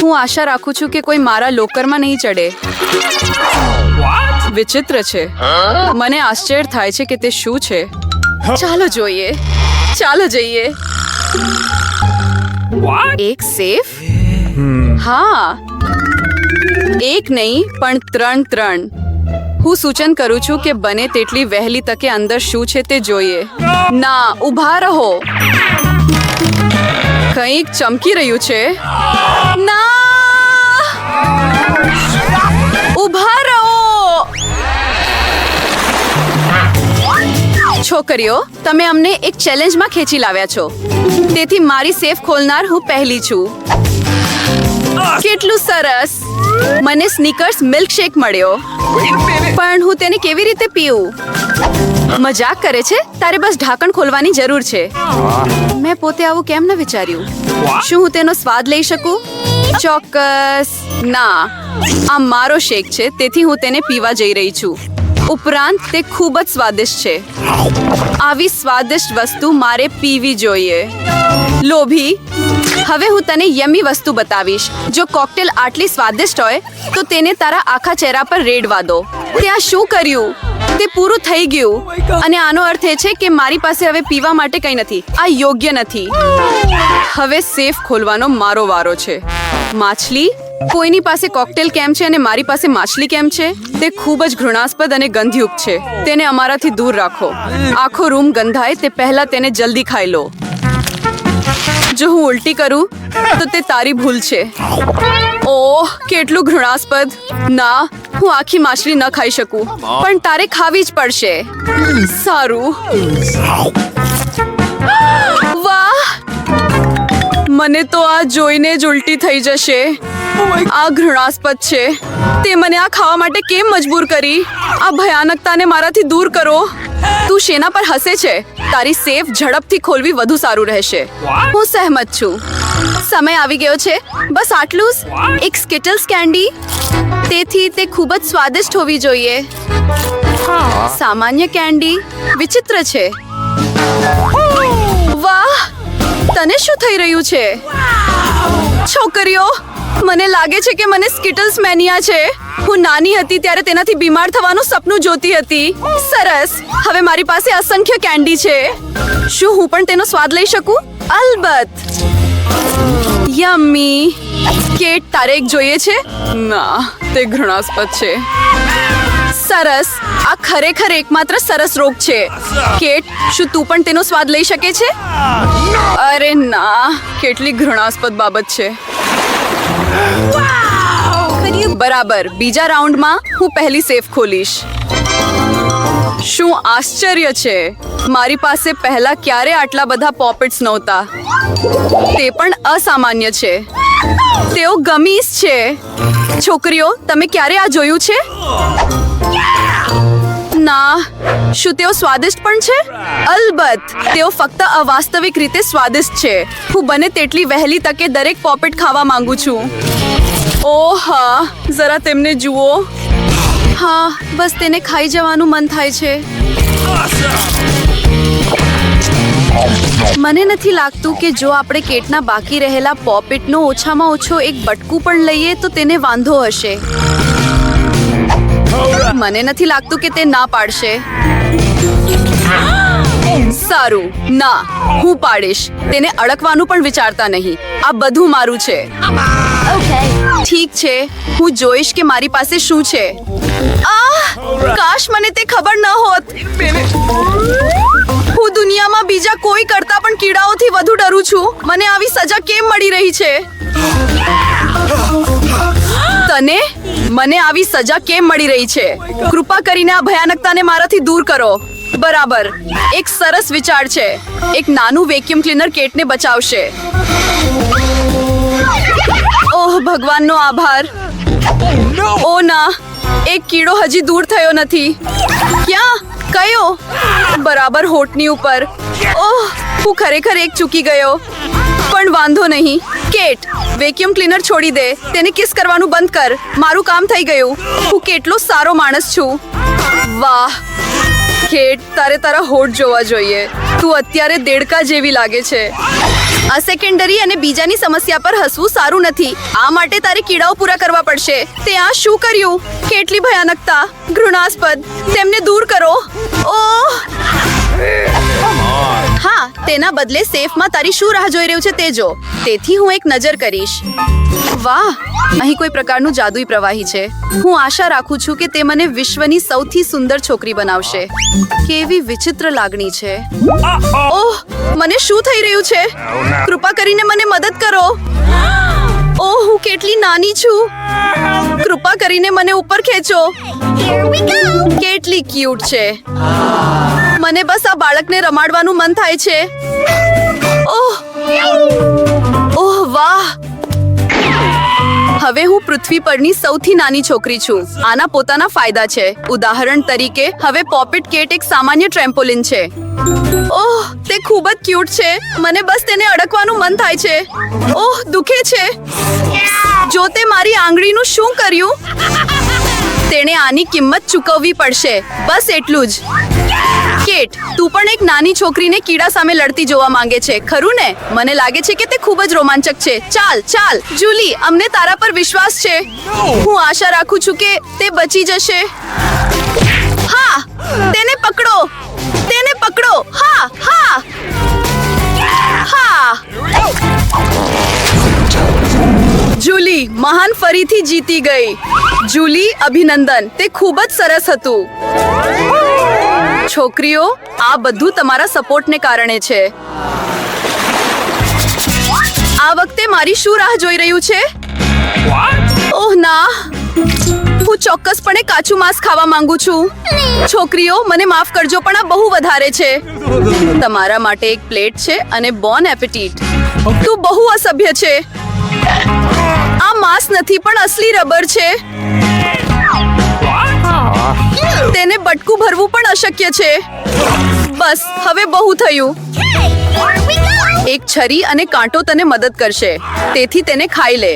હું આશા રાખું છું કે કોઈ મારા લોકરમાં નહીં ચડે. વિચિત્ર છે. મને આશ્ચર્ય થાય છે કે તે શું છે. ચાલો જોઈએ. ચાલો જઈએ. એક સેફ? હા, એક નહીં પણ ત્રણ. હું સૂચન કરું છું કે બને તેટલી વહેલી તકે અંદર શું છે તે જોઈએ. ના, ઊભા રહો. કંઈક ચમકી રહ્યું છે. ના, ઊભા રહો. છોકરીઓ, તમે અમને એક ચેલેન્જમાં ખેંચી લાવ્યા છો. તેથી મારી સેફ ખોલનાર હું પહેલી છું. કેટલું સરસ. મને સ્નીકર્સ મિલ્કશેક મળ્યો. પણ હું તેને કેવી રીતે પીવું? મજાક કરે છે? તારે બસ ઢાંકણ ખોલવાની જરૂર છે. મેં પોતે આવું કેમ ન વિચાર્યું? શું હું તેનો સ્વાદ લઈ શકું? ચોક્કસ ના. આ મારો શેક છે, તેથી હું તેને પીવા જઈ રહી છું. ઉપરાંત તે ખૂબ જ સ્વાદિષ્ટ છે. આવી સ્વાદિષ્ટ વસ્તુ મારે પીવી જોઈએ. લોભી. હવે હું તને યમી વસ્તુ બતાવીશ. જો કોકટેલ આટલી સ્વાદિષ્ટ હોય તો તેને તારા આખા ચહેરા પર રેડવા દો. તે આ શું કર્યું? તે પૂરું થઈ ગયું. અને આનો અર્થ એ છે કે મારી પાસે હવે પીવા માટે કંઈ નથી. આ યોગ્ય નથી. હવે સેફ ખોલવાનો મારો વારો છે. માછલી? કોઈની પાસે કોકટેલ કેમ છે અને મારી પાસે માછલી કેમ છે? તે ખૂબ જ ઘૃણાસ્પદ અને ગંધયુક્ત છે. તેને અમારાથી દૂર રાખો. આખો રૂમ ગંધાય તે પહેલા તેને જલ્દી ખાઈ લો. જો હું ઉલટી કરું તો તે તારી ભૂલ છે. ઓહ, કેટલું ઘૃણાસ્પદ. ના, હું આખી માછલી ન ખાઈ શકું. પણ તારે ખાવી જ પડશે. સારું. વાહ, મને તો આ જોઈને જ ઉલટી થઈ જશે. આ ઘૃણાસ્પદ છે. તે મને આ ખાવા માટે કેમ મજબૂર કરી? આ ભયાનકતાને મારાથી દૂર કરો. તું શેના પર હસે છે? તારી સેફ ઝડપથી ખોલવી વધુ સારું રહેશે. હું સહેમત છું. સમય આવી ગયો છે. બસ આટલું જ. એક સ્કિટલ્સ કેન્ડી. તેથી તે ખૂબ જ સ્વાદિષ્ટ હોવી જોઈએ. સામાન્ય કેન્ડી વિચિત્ર છે. વાહ, તને શું થઈ રહ્યું છે? છોકરીઓ, મને લાગે છે કે મને સ્કિટલ્સ મેનિયા છે. હું નાની હતી ત્યારે તેનાથી બીમાર થવાનું સપનું જોતી હતી. સરસ. હવે મારી પાસે અસંખ્ય કેન્ડી છે. શું હું પણ તેનો સ્વાદ લઈ શકું? અલબત્ત. યમ્મી. કેટ, તારે એક જોઈએ છે? ના, તે ઘૃણાસ્પદ છે. સરસ. આ ખરેખર એકમાત્ર સરસ રોગ છે. કેટ, શું તું પણ તેનો સ્વાદ લઈ શકે છે? અરે ના, કેટલી ઘૃણાસ્પદ બાબત છે. બરાબર. બીજા રાઉન્ડમાં હું પહેલી સેફ ખોલીશ. શું આશ્ચર્ય છે. મારી પાસે પહેલા ક્યારે આટલા બધા પોપેટ્સ નહોતા. તે પણ અસામાન્ય છે. તેઓ ગમીસ છે. છોકરીઓ, તમે ક્યારે આ જોયું છે? ના. શું તેઓ સ્વાદિષ્ટ પણ છે? અલબત્ત. તેઓ ફક્ત અવાસ્તવિક રીતે સ્વાદિષ્ટ છે. હું બને તેટલી વહેલી તકે દરેક પોપેટ ખાવા માંગુ છું. ઓહ હા, જરા તેમને જુઓ. હા, બસ તેને ખાઈ જવાનું મન થાય છે. મને નથી લાગતું કે જો આપણે કેટના બાકી રહેલા પોપેટનો ઓછામાં ઓછો એક બટકું પણ લઈએ તો તેને વાંધો હશે. મને નથી લાગતું કે તે ના પાડશે. સારું. ના, હું પાડીશ. તેને અડકવાનું પણ વિચારતા નહીં. આ બધું મારું છે. ઠીક છે. હું જોઈશ કે મારી પાસે શું છે. કાશ મને તે ખબર ન હોત. હું દુનિયામાં બીજા કોઈ કરતા પણ કીડાઓથી વધુ ડરું છું. મને આવી સજા કેમ મળી રહી છે? તને? મને આવી સજા કેમ મળી રહી છે? કૃપા કરીને આ ભયાનકતાને મારાથી દૂર કરો. બરાબર. એક સરસ વિચાર છે. એક નાનું વેક્યુમ ક્લીનર કેટને બચાવશે. ઓહ, ભગવાનનો આભાર. ઓ ના, એક કીડો હજી દૂર થયો નથી. ક્યાં? કયો? બરાબર હોઠની ઉપર. ઓહ, હું ખરેખર એક ચૂકી ગયો. પણ વાંધો નહીં. કેટ, વેક્યુમ ક્લીનર છોડી દે. તેને કિસ કરવાનું બંધ કર. મારું કામ થઈ ગયું. હું કેટલો સારો માણસ છું. વાહ કેટ, તારે તારા હોઠ જોવા જોઈએ. તું અત્યારે દેડકા જેવી લાગે છે. આ સેકન્ડરી અને બીજાની સમસ્યા પર હસવું સારું નથી. આ માટે તારે કીડાઓ પૂરા કરવા પડશે. તે આ શું કર્યું? કેટલી ભયાનકતા! ઘૃણાસ્પદ! તેમને દૂર કરો. ઓહ! હા, તેના બદલે સેફમાં તારી શું રાહ જોઈ રહ્યું છે તે જો. તેથી હું એક નજર કરીશ. વાહ, અહીં કોઈ પ્રકારનું જાદુઈ પ્રવાહી છે. હું આશા રાખું છું કે તે મને વિશ્વની સૌથી સુંદર છોકરી બનાવશે. કેવી વિચિત્ર લાગણી છે. ઓહ, મને શું થઈ રહ્યું છે? કૃપા કરીને મને મદદ કરો. ઓહ, હું કેટલી નાની છું. કૃપા કરીને મને ઉપર ખેંચો. કેટલી ક્યુટ છે. મને બસ આ બાળકને રમાડવાનું મન થાય છે. ઓહ વાહ! હવે હું પૃથ્વી પરની સૌથી નાની છોકરી છું. આના પોતાના ફાયદા છે. ઉદાહરણ તરીકે, હવે પોપેટ કેટ એક સામાન્ય ટ્રેમ્પોલિન છે. ઓહ, તે ખૂબ જ ક્યુટ છે. મને બસ તેને અડકવાનું મન થાય છે. ઓહ, દુખે છે. જો તે મારી આંગળીનું શું કર્યું? તેણે આની કિંમત ચૂકવવી પડશે. બસ એટલું જ. કેટ, તું પણ એક નાની છોકરીને કીડા સામે લડતી જોવા માંગે છે, ખરું ને? મને લાગે છે કે તે ખૂબ જ રોમાંચક છે. ચાલ ચાલ જુલી, અમને તારા પર વિશ્વાસ છે. હું આશા રાખું છું કે તે બચી જશે. હા, તેને પકડો. તેને પકડો. હા હા હા. જુલી મહાન ફરીથી જીતી ગઈ. જુલી, અભિનંદન. તે ખૂબ જ સરસ હતું. છોકરીઓ, આ બધું તમારા સપોર્ટને કારણે છે. આ વખતે મારી શું રાહ જોઈ રહ્યું છે? ઓહ ના, હું ચોક્કસપણે કાચું માંસ ખાવા માંગુ છું. છોકરીઓ, મને માફ કરજો પણ આ બહુ વધારે છે. તમારા માટે એક પ્લેટ છે અને બોન એપેટીટ. તું બહુ અસભ્ય છે. આ માંસ નથી પણ અસલી રબર છે. તેને બટકું ભરવું પણ અશક્ય છે. બસ, હવે બહુ થયું. એક છરી અને કાંટો તને મદદ કરશે. તેથી તેને ખાઈ લે.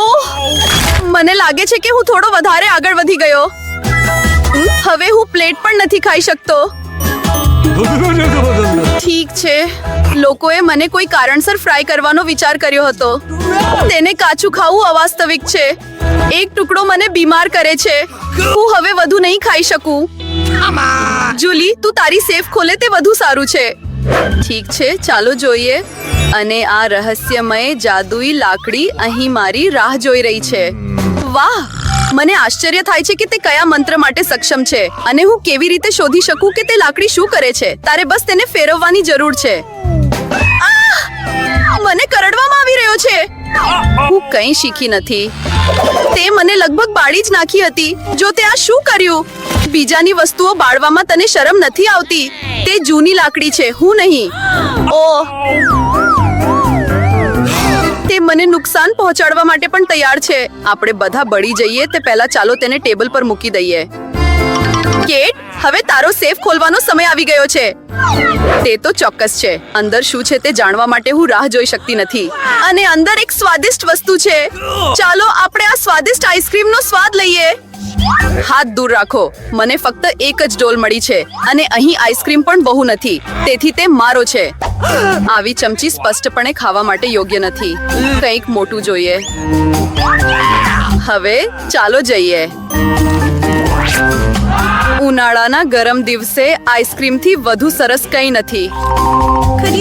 ઓહ, મને લાગે છે કે હું થોડો વધારે આગળ વધી ગયો. હવે હું પ્લેટ પણ નથી ખાઈ શકતો. ઠીક છે. લોકોએ મને કોઈ કારણસર ફ્રાય કરવાનો વિચાર કર્યો હતો. તેને કાચું ખાવું અવાસ્તવિક છે. એક ટુકડો મને બીમાર કરે છે. હું હવે વધુ નહીં ખાઈ શકું. જુલી, તું તારી સેફ ખોલે તે વધુ સારું છે. ઠીક છે, ચાલો જોઈએ. અને આ રહસ્યમય જાદુઈ લાકડી અહીં મારી રાહ જોઈ રહી છે. વાહ! મને આશ્ચર્ય થાય છે કે તે કયા મંત્ર માટે સક્ષમ છે અને હું કેવી રીતે શોધી શકું કે તે લાકડી શું કરે છે. તારે બસ તેને ફેરવવાની જરૂર છે. મને કરડવામાં આવી રહ્યો છે. હું કંઈ શીખી નથી. તે મને લગભગ બાળી જ નાખી હતી. જો તે આ શું કર્યું? બીજાની વસ્તુઓ બાળવામાં તને શરમ નથી આવતી? તે જૂની લાકડી છે, હું નહીં. ઓહ, તે મને નુકસાન પહોંચાડવા માટે પણ તૈયાર છે. આપણે બધા બળી જઈએ તે પહેલા ચાલો તેને ટેબલ પર મૂકી દઈએ. કેટ, હવે તારો સેફ ખોલવાનો સમય આવી ગયો છે. તે તો ચોક્કસ છે. અંદર શું છે તે જાણવા માટે હું રાહ જોઈ શકતી નથી. અને અંદર એક સ્વાદિષ્ટ વસ્તુ છે. ચાલો આપણે આ સ્વાદિષ્ટ આઈસ્ક્રીમનો સ્વાદ લઈએ. હાથ દૂર રાખો. મને ફક્ત એક જ ડોલ મળી છે અને અહીં આઈસ્ક્રીમ પણ બહુ નથી. તેથી તે મારો છે. આવી ચમચી સ્પષ્ટપણે ખાવા માટે યોગ્ય નથી. કંઈક મોટું જોઈએ. હવે ચાલો જઈએ. ઉનાળાના ગરમ દિવસે આઈસ્ક્રીમથી વધુ સરસ કંઈ નથી.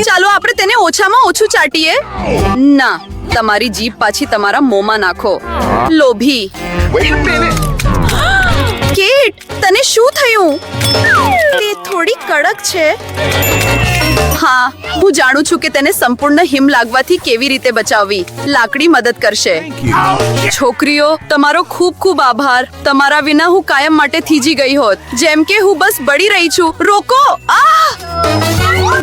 ચાલો આપણે તેને ઓછામાં ઓછું ચાટીએ. ના, તમારી જીભ પાછી તમારા મોંમાં નાખો. લોભી. કેટ, તને શું થયું? તે થોડી કડક છે. હા, હું જાણું છું કે તેને સંપૂર્ણ હિમ લાગવાથી કેવી રીતે બચાવવી. લાકડી મદદ કરશે. છોકરીઓ, તમારો ખૂબ ખૂબ આભાર. તમારા વિના હું કાયમ માટે થીજી ગઈ હોત. જેમ કે હું બસ બળી રહી છું. રોકો!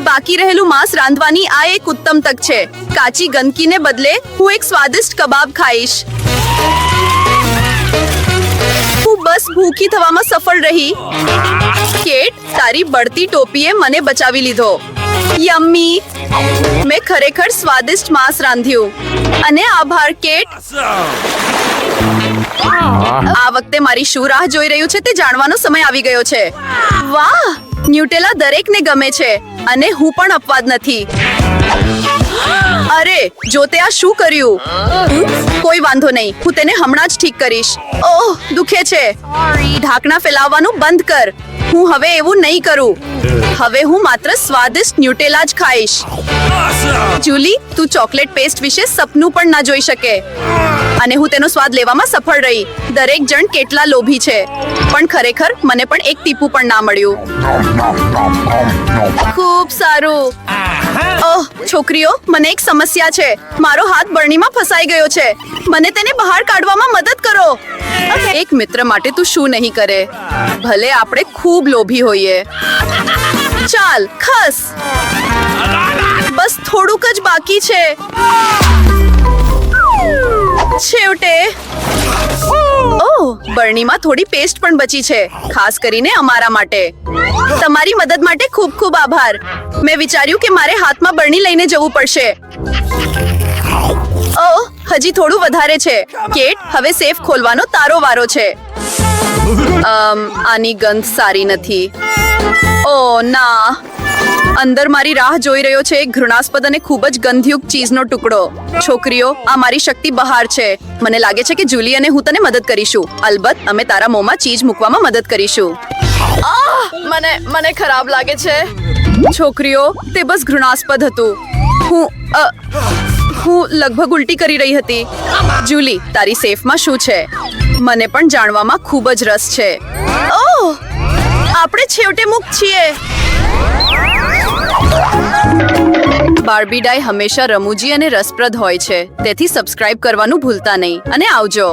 બાકી રહેલું માંસ રાંધવાની આ એક ઉત્તમ તક છે. કાચી ગંદકીને બદલે હું એક સ્વાદિષ્ટ કબાબ ખાઈશ. હું બસ ભૂખી થવામાં સફળ રહી. કેટ, તારી બળતી ટોપીએ મને બચાવી લીધો. યમ્મી! મેં ખરેખર સ્વાદિષ્ટ માંસ રાંધ્યું. અને આભાર કેટ. આ વખતે મારી શું રાહ જોઈ રહ્યું છે તે જાણવાનો સમય આવી ગયો છે. વાહ! ન્યુટેલા દરેકને ગમે છે. અને હું પણ અપવાદ નથી. અરે જો તે આ શું કર્યું? કોઈ વાંધો નહીં, હું તેને હમણાં જ ઠીક કરીશ. ઓહ દુખે છે. ઢાંકણા ફેલાવવાનું બંધ કર. હું હવે એવું નહીં કરું. હવે હું માત્ર સ્વાદિષ્ટ ન્યુટેલા જ ખાઈશ. જુલી, તું ચોકલેટ પેસ્ટ વિશે સપનું પણ ના જોઈ શકે. અને હું તેનો સ્વાદ લેવામાં સફળ રહી. દરેક જણ કેટલા લોભી છે, પણ ખરેખર મને પણ એક ટીપું પણ ના મળ્યું. ખૂબ સારું. ઓહ છોકરીઓ, મને એક સમસ્યા છે. મારો હાથ બરણીમાં ફસાઈ ગયો છે. મને તેને બહાર કાઢવામાં મદદ કરો. એક મિત્ર માટે તું શું નહીં કરે, ભલે આપણે ખૂબ લોભી હોઈએ. ચાલ ખસ. બસ થોડુંક જ બાકી છે. છેવટે ઓહ, બરણીમાં થોડી પેસ્ટ પણ બચી છે, ખાસ કરીને અમારા માટે. તમારી મદદ માટે ખૂબ ખૂબ આભાર. મેં વિચાર્યું કે મારે હાથમાં બરણી લઈને જવું પડશે. ઓહ, હજી થોડું વધારે છે. કેટ, હવે સેફ ખોલવાનો તારો વારો છે. આની ગંધ સારી નથી. ઓહ ના, અંદર મારી રાહ જોઈ રહ્યો છે એક ઘૃણાસ્પદ અને ખૂબ જ ગંધયુક્ત ચીઝનો ટુકડો. છોકરીઓ, આ મારી શક્તિ બહાર છે. મને લાગે છે કે જુલી અને હું તને મદદ કરીશું. અલબત્ત, અમે તારા મોંમાં ચીઝ મૂકવામાં મદદ કરીશું. મને ખરાબ લાગે છે. છોકરીઓ, તે બસ ઘૃણાસ્પદ હતું. હું લગભગ ઉલટી કરી રહી હતી. જુલી, તારી સેફમાં શું છે? મને પણ જાણવામાં ખૂબ જ રસ છે. ઓહ, આપણે છેવટે મુક્ત છીએ. બાર્બી ડાય હંમેશા રમૂજી અને રસપ્રદ હોય છે. તેથી સબસ્ક્રાઇબ કરવાનું ભૂલતા નહીં અને આવજો.